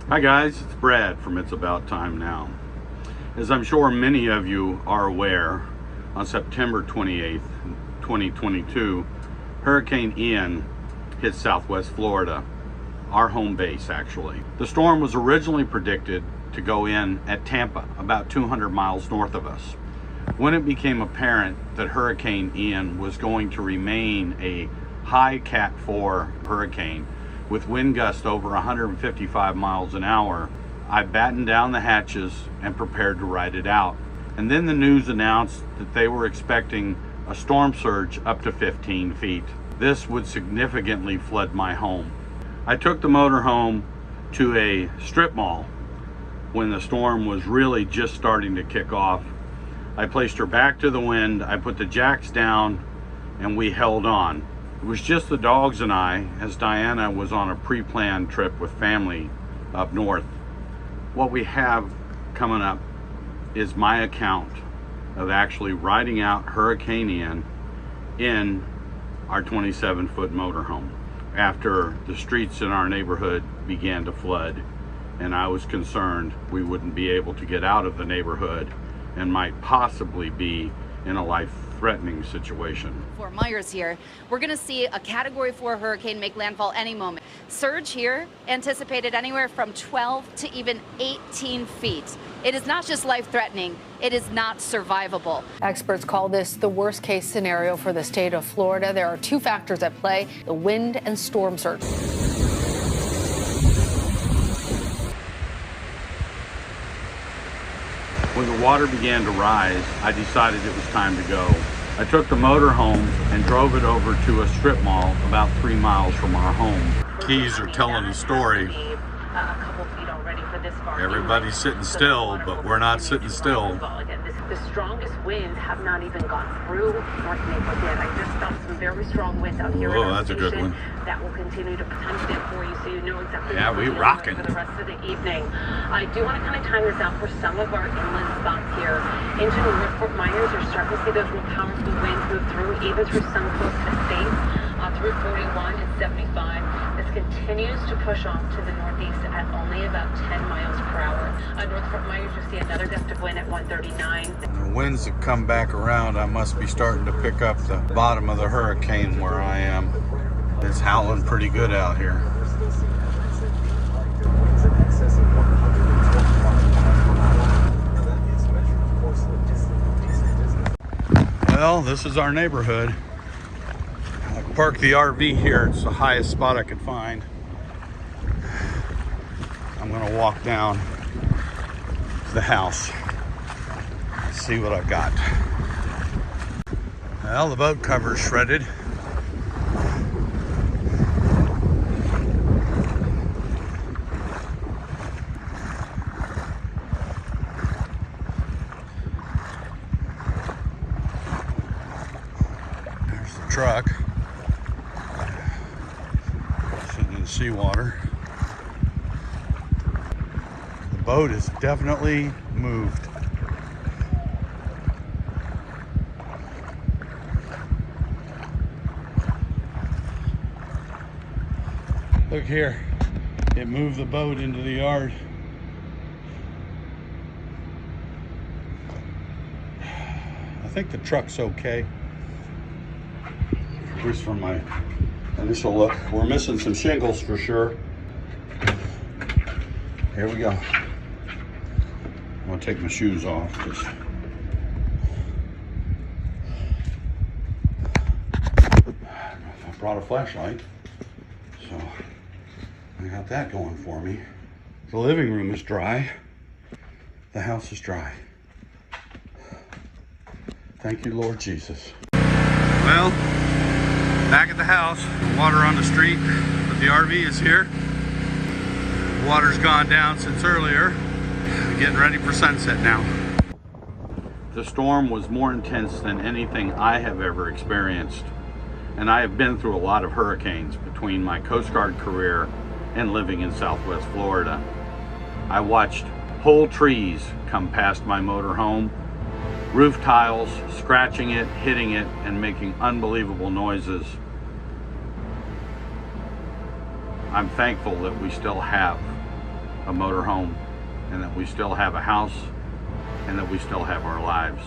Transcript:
Hi guys, it's Brad from It's About Time Now. As I'm sure many of you are aware, on September 28th, 2022, Hurricane Ian hit Southwest Florida, our home base actually. The storm was originally predicted to go in at Tampa, about 200 miles north of us. When it became apparent that Hurricane Ian was going to remain a high Cat 4 hurricane with wind gusts over 155 miles an hour, I battened down the hatches and prepared to ride it out. And then the news announced that they were expecting a storm surge up to 15 feet. This would significantly flood my home. I took the motorhome to a strip mall when the storm was really just starting to kick off. I placed her back to the wind, I put the jacks down, and we held on. It was just the dogs and I, as Diana was on a pre-planned trip with family up north. What we have coming up is my account of actually riding out Hurricane Ian in our 27-foot motorhome after the streets in our neighborhood began to flood, and I was concerned we wouldn't be able to get out of the neighborhood and might possibly be in a life-threatening situation. Fort Myers here, we're going to see a Category 4 hurricane make landfall any moment. Surge here anticipated anywhere from 12 to even 18 feet. It is not just life-threatening, it is not survivable. Experts call this the worst-case scenario for the state of Florida. There are two factors at play: the wind and storm surge. When the water began to rise, I decided it was time to go. I took the motor home and drove it over to a strip mall about 3 miles from our home. Keys are telling a story. Everybody's sitting still, but we're not sitting still. The strongest winds have not even gone through North Naples yet. I just felt some very strong winds out here. Oh, that's a good one. That will continue to timestamp for you, so you know exactly. Yeah, we rocking for the rest of the evening. I do want to kind of time this out for some of our inland spots here. Into North Fort Myers, you're starting to see those more powerful winds move through, even through some coast estates, through 41 and 75. This continues to push off to the northeast at only about 10 miles per hour. North Fort Myers, you see another gust of wind at 139. The winds have come back around. I must be starting to pick up the bottom of the hurricane where I am. It's howling pretty good out here. Well, this is our neighborhood. I parked the RV here. It's the highest spot I could find. I'm gonna walk down to the house, see what I got. Well, the boat cover's shredded. There's the truck sitting in the seawater. The boat is definitely moved. Look here, it moved the boat into the yard. I think the truck's okay. At least from my initial look. We're missing some shingles for sure. Here we go. I'm gonna take my shoes off. I brought a flashlight, so I got that going for me. The living room is dry. The house is dry. Thank you, Lord Jesus. Well, back at the house, water on the street, but the RV is here. Water's gone down since earlier. Getting ready for sunset now. The storm was more intense than anything I have ever experienced, and I have been through a lot of hurricanes between my Coast Guard career and living in Southwest Florida. I watched whole trees come past my motorhome, roof tiles, scratching it, hitting it, and making unbelievable noises. I'm thankful that we still have a motorhome, and that we still have a house, and that we still have our lives.